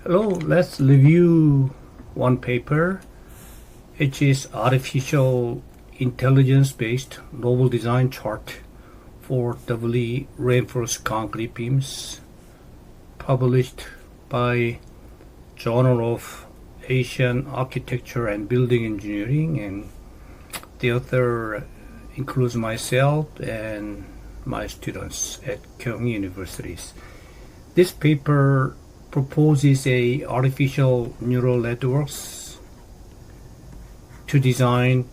Hello, let's review one paper, which is artificial intelligence-based novel design chart for doubly reinforced concrete beams, published by Journal of Asian Architecture and Building Engineering, and the author includes myself and my students at Kyung Universities. This paper proposes a artificial neural networks to design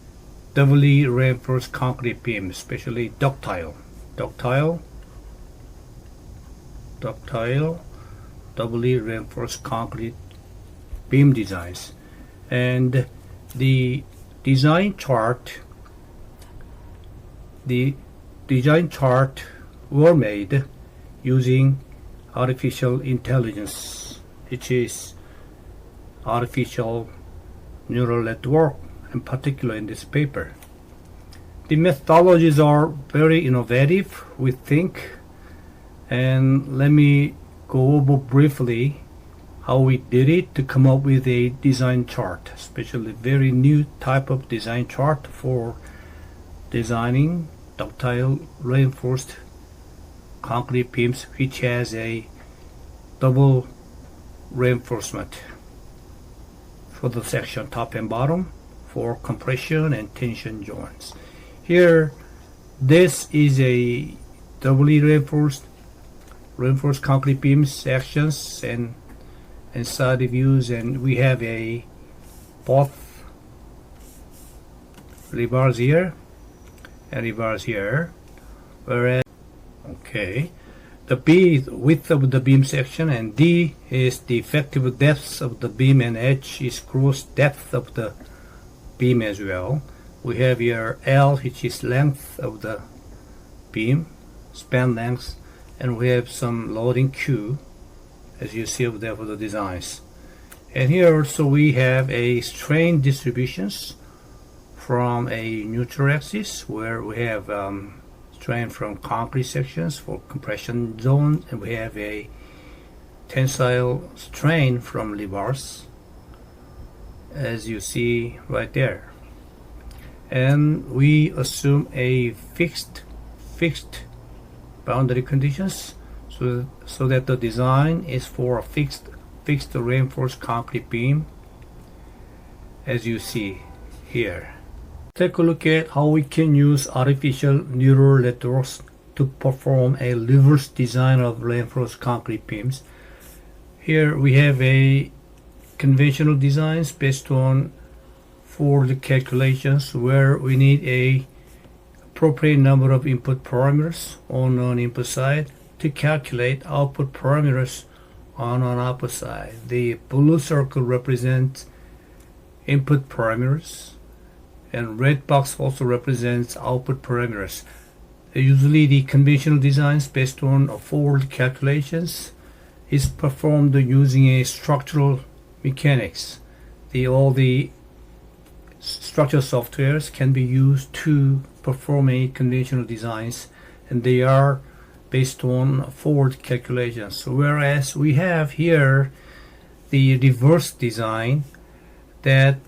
doubly reinforced concrete beams, especially ductile, doubly reinforced concrete beam designs. And the design chart were made using artificial intelligence, which is artificial neural network, in particular in this paper. The methodologies are very innovative, we think, and let me go over briefly how we did it to come up with a design chart, especially very new type of design chart for designing ductile reinforced concrete beams which has a double reinforcement for the section top and bottom for compression and tension joints. Here, this is a doubly reinforced concrete beam sections and side views, and we have a both rebars here and rebars here, whereas the B width of the beam section, and D is the effective depth of the beam, and H is gross depth of the beam as well. We have here L, which is length of the beam, span length, and we have some loading Q, as you see over there for the designs. And here also we have a strain distributions from a neutral axis, where we have strain from concrete sections for compression zone, and we have a tensile strain from rebars, as you see right there. And we assume a fixed boundary conditions, so that the design is for a fixed reinforced concrete beam, as you see here. Take a look at how we can use artificial neural networks to perform a reverse design of reinforced concrete beams. Here we have a conventional designs based on forward calculations, where we need a appropriate number of input parameters on an input side to calculate output parameters on an output side. The blue circle represents input parameters, and red box also represents output parameters. Usually the conventional designs based on forward calculations is performed using a structural mechanics. All the structural softwares can be used to perform a conventional designs, and they are based on forward calculations. Whereas we have here the reverse design that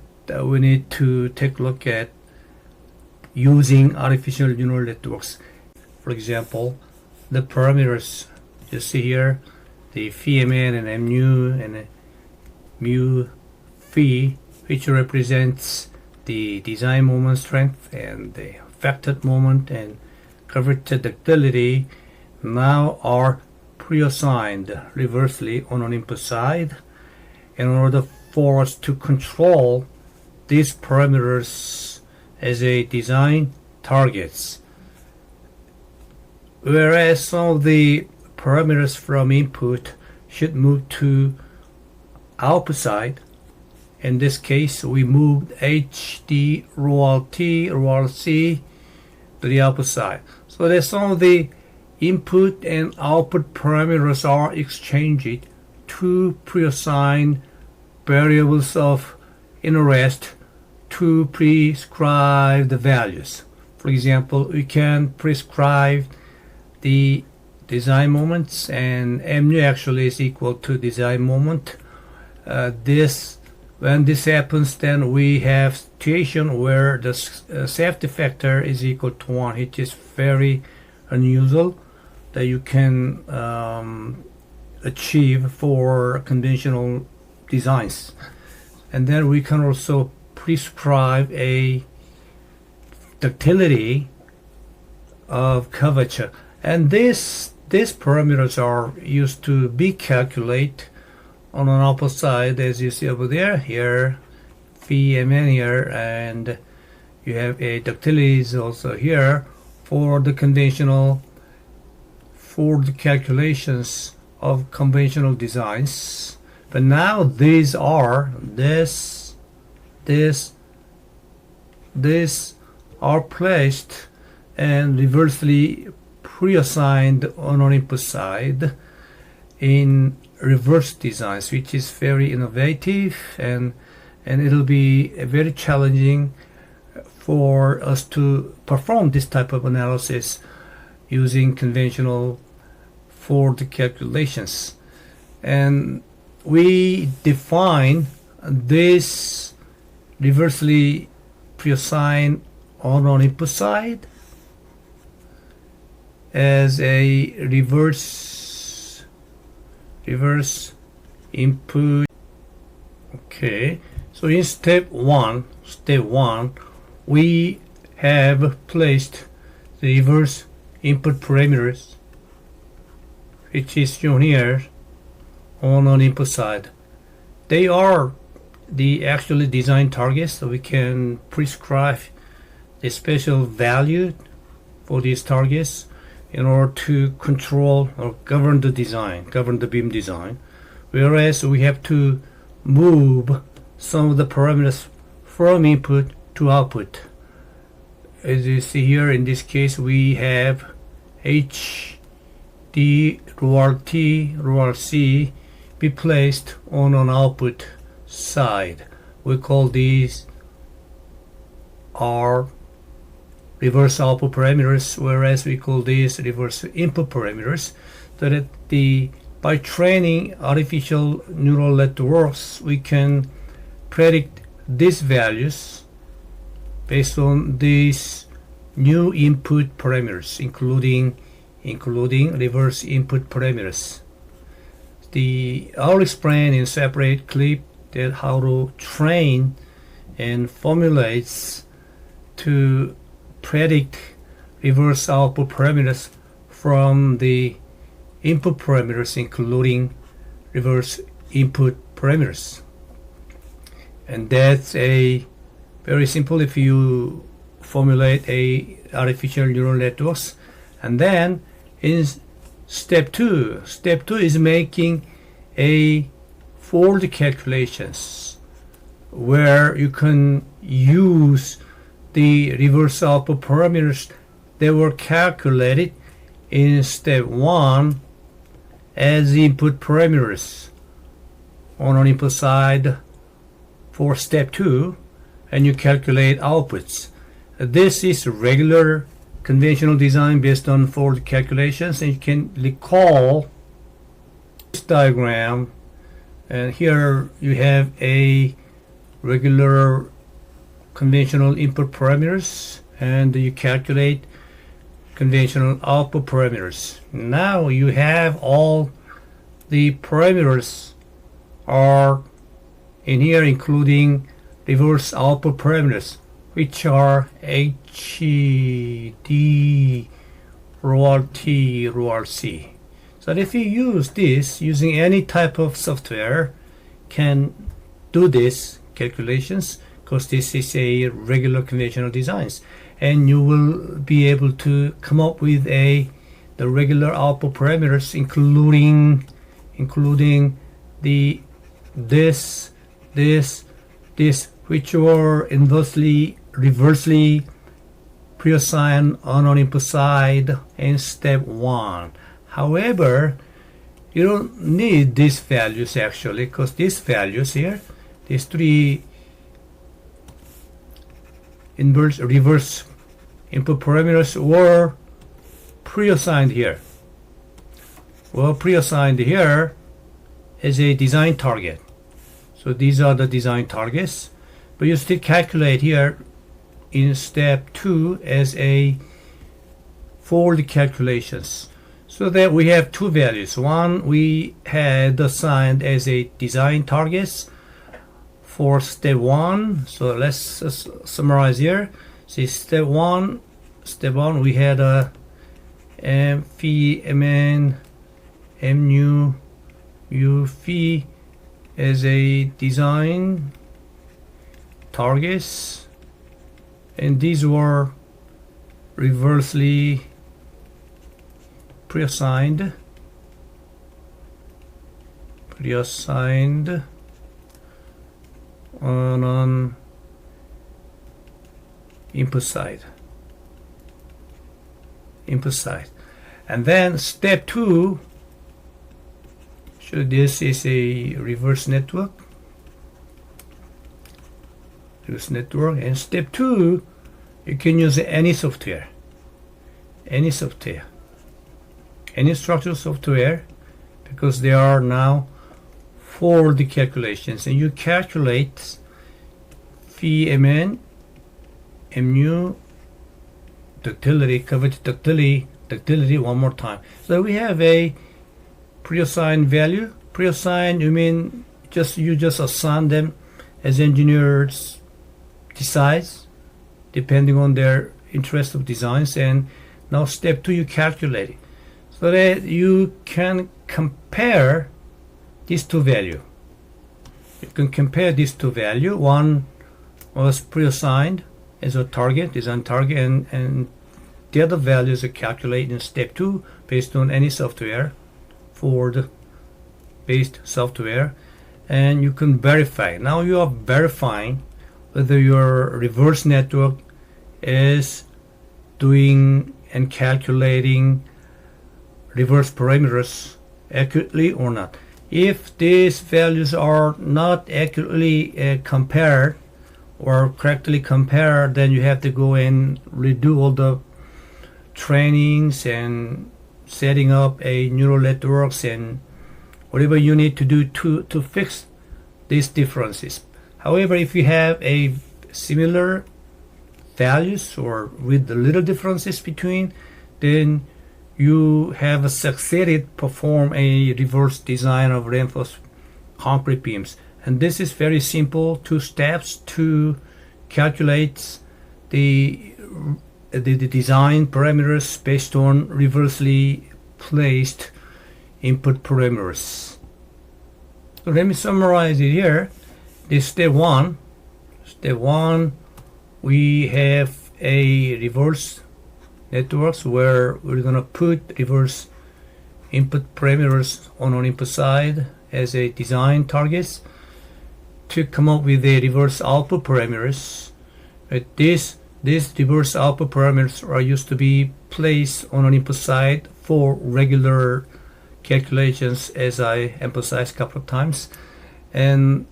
we need to take a look at using artificial neural networks. For example, the parameters you see here, the phi-mn and mu and mu phi, which represents the design moment strength and the affected moment and curvature ductility, now are pre-assigned reversely on an input side in order for us to control these parameters as a design targets. Whereas some of the parameters from input should move to output side. In this case, we moved HD, rho T, rho C to the output side. So that some of the input and output parameters are exchanged to pre-assigned variables of interest to prescribe the values. For example, we can prescribe the design moments, and mu actually is equal to design moment, when this happens, then we have situation where the safety factor is equal to 1, which is very unusual that you can achieve for conventional designs. And then we can also prescribe a ductility of curvature, and these parameters are used to be calculated on an upper side, as you see over there, here phi mn here, and you have a ductility is also here for the calculations of conventional designs. But now these are are placed and reversely pre-assigned on an input side in reverse designs, which is very innovative, and it'll be very challenging for us to perform this type of analysis using conventional Ford calculations. And we define this reversely pre-assigned on an input side as a reverse input. Okay, so in step one we have placed the reverse input parameters, which is shown here on an input side. They are the actually design targets, so we can prescribe a special value for these targets in order to control or govern the design, govern the beam design, whereas we have to move some of the parameters from input to output. As you see here, in this case we have H, D, rho R T, rho R C be placed on an output side. We call these are reverse output parameters, whereas we call these reverse input parameters. So that by training artificial neural networks, we can predict these values based on these new input parameters, including reverse input parameters. I'll explain in separate clip that how to train and formulates to predict reverse output parameters from the input parameters, including reverse input parameters. And that's a very simple if you formulate a artificial neural networks. And then in step two is making a Ford calculations where you can use the reverse output parameters that were calculated in step 1 as input parameters on an input side for step 2, and you calculate outputs. This is regular conventional design based on Ford calculations, and you can recall this diagram, and here you have a regular conventional input parameters and you calculate conventional output parameters. Now you have all the parameters are in here, including reverse output parameters, which are H, D, rho R T, rho R C. So if you use this using any type of software, can do this calculations, because this is a regular conventional designs, and you will be able to come up with the regular output parameters, including this, which are reversely pre-assigned on an input side in step 1. However, you don't need these values actually, because these values here, these three reverse input parameters were pre-assigned here. As a design target. So these are the design targets, but you still calculate here in step 2 as a for the calculations. So that we have two values. One we had assigned as a design targets for step 1. So let's summarize here. See, step 1 we had a m phi mn m nu u phi as a design targets, and these were reversely preassigned on an input side. And then step 2, so this is a reverse network, and step 2 you can use any software, any structural software, because they are now for the calculations, and you calculate phi mn mu ductility, coverage ductility one more time. So we have a preassigned value. Preassigned, you mean you just assign them as engineers decides depending on their interest of designs. And now step 2 you calculate it so that you can compare these two values. You can compare these two values. One was preassigned as a target, design target, and the other values are calculated in step 2 based on any software, Ford based software, and you can verify. Now you are verifying whether your reverse network is doing and calculating reverse parameters accurately or not. If these values are not accurately compared or correctly compared, then you have to go and redo all the trainings and setting up a neural networks and whatever you need to do to fix these differences. However, if you have a similar values or with the little differences between, then you have succeeded perform a reverse design of reinforced concrete beams. And this is very simple, 2 steps to calculate the design parameters based on reversely placed input parameters. So let me summarize it here. This step 1. Step 1, we have a reverse networks where we're going to put reverse input parameters on an input side as a design targets to come up with the reverse output parameters. But these reverse output parameters are used to be placed on an input side for regular calculations, as I emphasized a couple of times. And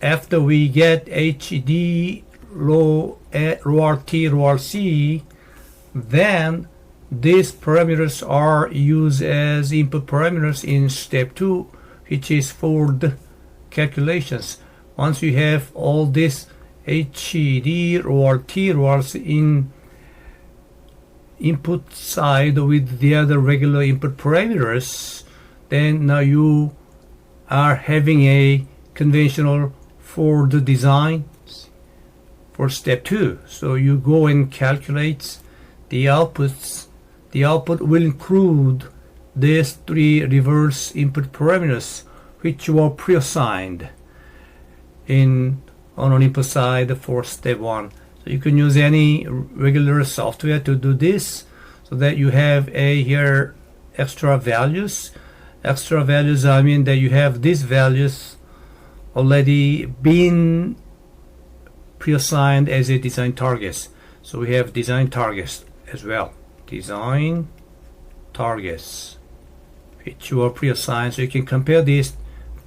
after we get HD, rho RT, rho RC, then these parameters are used as input parameters in step 2, which is for the calculations. Once you have all this HD, rho RT, rho RC in input side with the other regular input parameters, then now you are having a conventional for the design for step 2. So you go and calculate the outputs. The output will include these 3 reverse input parameters which were preassigned on an input side for step 1. So you can use any regular software to do this, so that you have here extra values. Extra values, I mean that you have these values already been preassigned as a design targets. So we have design targets as well. Design targets which were preassigned, so you can compare these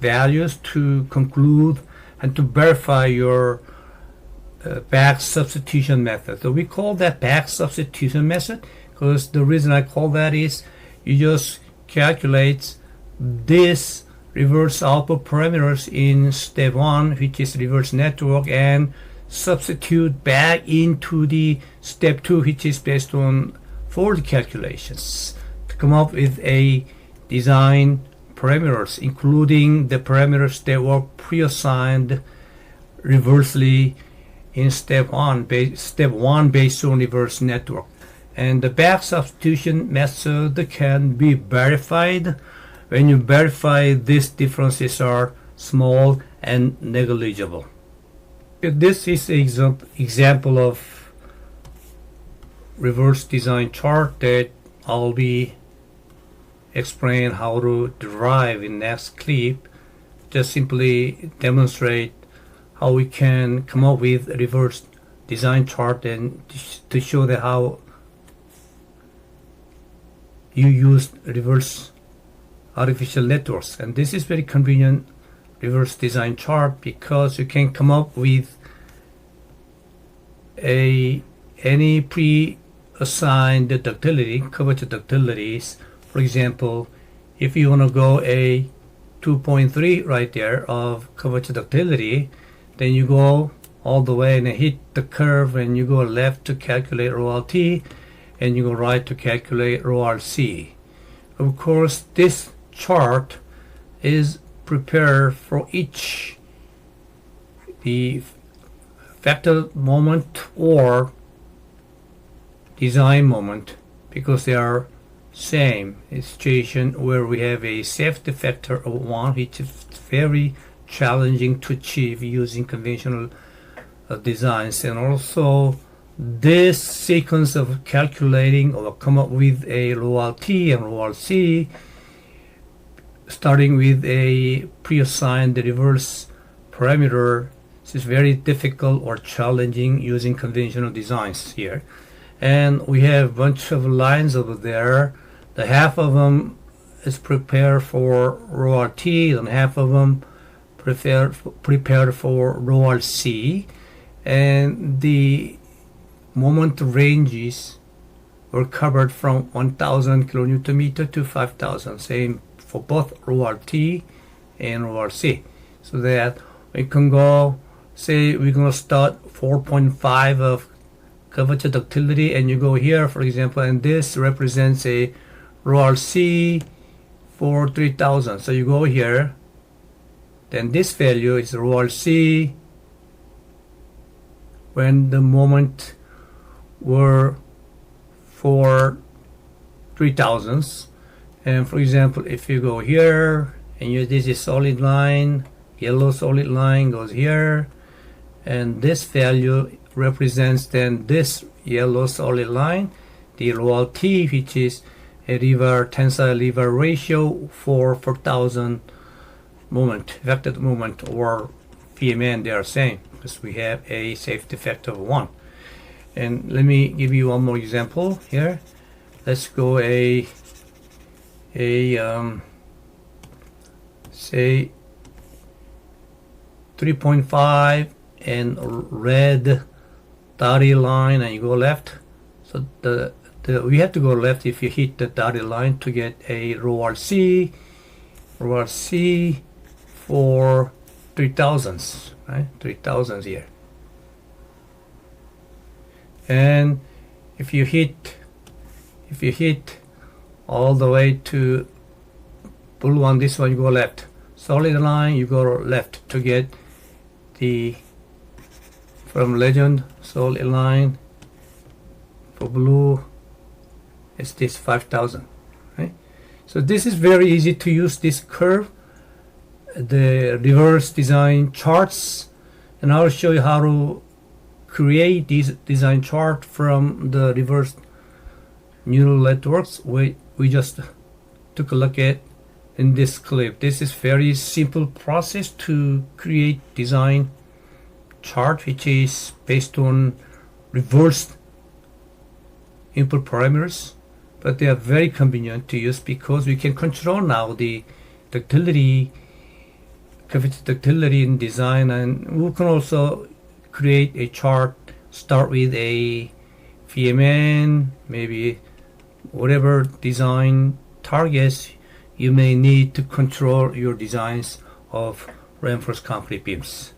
values to conclude and to verify your back substitution method. So we call that back substitution method because the reason I call that is you just calculate this reverse output parameters in step 1, which is reverse network, and substitute back into the step 2, which is based on fold calculations, to come up with a design parameters, including the parameters that were pre-assigned reversely in step 1 based on reverse network. And the back substitution method can be verified when you verify these differences are small and negligible. This is an example of reverse design chart that I'll be explain how to derive in next clip. Just simply demonstrate how we can come up with a reverse design chart and to show that how you use reverse artificial networks. And this is very convenient reverse design chart because you can come up with any pre-assigned ductility, curvature ductilities. For example, if you want to go a 2.3 right there of curvature ductility, then you go all the way and hit the curve, and you go left to calculate rho T, and you go right to calculate rho C. Of course, this chart is prepared for each the factor moment or design moment, because they are same situation where we have a safety factor of 1, which is very challenging to achieve using conventional designs. And also this sequence of calculating or come up with a rho T and rho C, starting with a pre-assigned reverse parameter, is very difficult or challenging using conventional designs here. And we have a bunch of lines over there. The half of them is prepared for rho T, and half of them prepared for rho C. And the moment ranges were covered from 1000 kilonewton meter to 5000, same for both rho T and rho C. So that we can go, say we're going to start 4.5 of curvature ductility, and you go here, for example, and this represents a rho C for 3000. So you go here, then this value is rho C when the moment were for 3000s. And for example, if you go here and this is solid line, yellow solid line goes here, and this value represents then this yellow solid line, the rho T, which is a tensile lever ratio for 4000 moment, vector moment, or VMN. They are same because we have a safety factor of 1. And let me give you one more example here. Let's go say 3.5 and red dotted line, and you go left. So we have to go left if you hit the dotted line to get a rho C for 3000s, right? 3000s here. And if you hit all the way to blue on this one, you go left. Solid line, you go left to get the from legend solid line for blue. It's this 5000, right? So this is very easy to use this curve, the reverse design charts, and I'll show you how to create these design chart from the reverse neural networks we just took a look at in this clip. This is very simple process to create design chart, which is based on reversed input parameters, but they are very convenient to use because we can control now the ductility, curvature ductility in design, and we can also create a chart, start with a VMN, maybe whatever design targets you may need to control your designs of reinforced concrete beams.